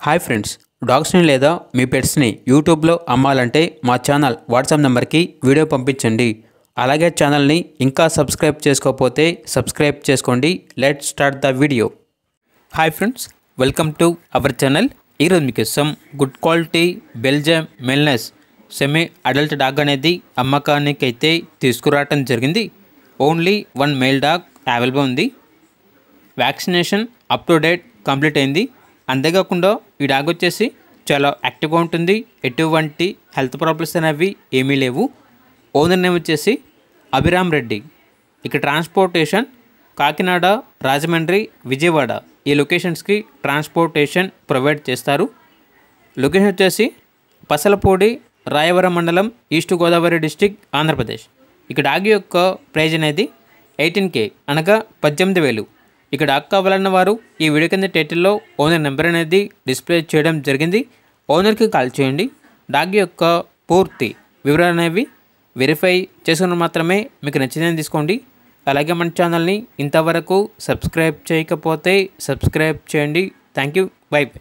Hi friends, డాగ్స్ని లేదా మీ పెట్స్ని యూట్యూబ్లో అమ్మాలంటే మా ఛానల్ వాట్సాప్ నెంబర్కి వీడియో పంపించండి. అలాగే ఛానల్ని ఇంకా సబ్స్క్రైబ్ చేసుకోకపోతే సబ్స్క్రైబ్ చేసుకోండి. Let's start the video. Hi friends, welcome to our channel. ఈరోజు మీకోసం good quality Belgium Malinois semi adult dog అనేది అమ్మకానికి అయితే తీసుకురావటం జరిగింది. Only one male dog available ఉంది. Vaccination up to date complete అయింది. అంతేకాకుండా ఈ డాగ్ వచ్చేసి చాలా యాక్టివ్గా ఉంటుంది. ఎటువంటి హెల్త్ ప్రాబ్లమ్స్ అనేవి ఏమీ లేవు. ఓనర్ నేమ్ వచ్చేసి అభిరామ్ రెడ్డి. ఇక ట్రాన్స్పోర్టేషన్ కాకినాడ, రాజమండ్రి, విజయవాడ ఈ లొకేషన్స్కి ట్రాన్స్పోర్టేషన్ ప్రొవైడ్ చేస్తారు. లొకేషన్ వచ్చేసి పసలపూడి, రాయవరం మండలం, ఈస్ట్ గోదావరి డిస్టిక్, ఆంధ్రప్రదేశ్. ఇక డాగ్ యొక్క ప్రైజ్ అనేది 18K అనగా 18,000. ఇక డాగ్ కావాలన్న వారు ఈ వీడియో కింద టైటిల్లో ఓనర్ నెంబర్ అనేది డిస్ప్లే చేయడం జరిగింది. ఓనర్కి కాల్ చేయండి. డాగ్ యొక్క పూర్తి వివరాలు అనేవి వెరిఫై చేసుకుని మాత్రమే మీకు నచ్చిందని తీసుకోండి. అలాగే మన ఛానల్ని ఇంతవరకు సబ్స్క్రైబ్ చేయకపోతే సబ్స్క్రైబ్ చేయండి. Thank you. By by.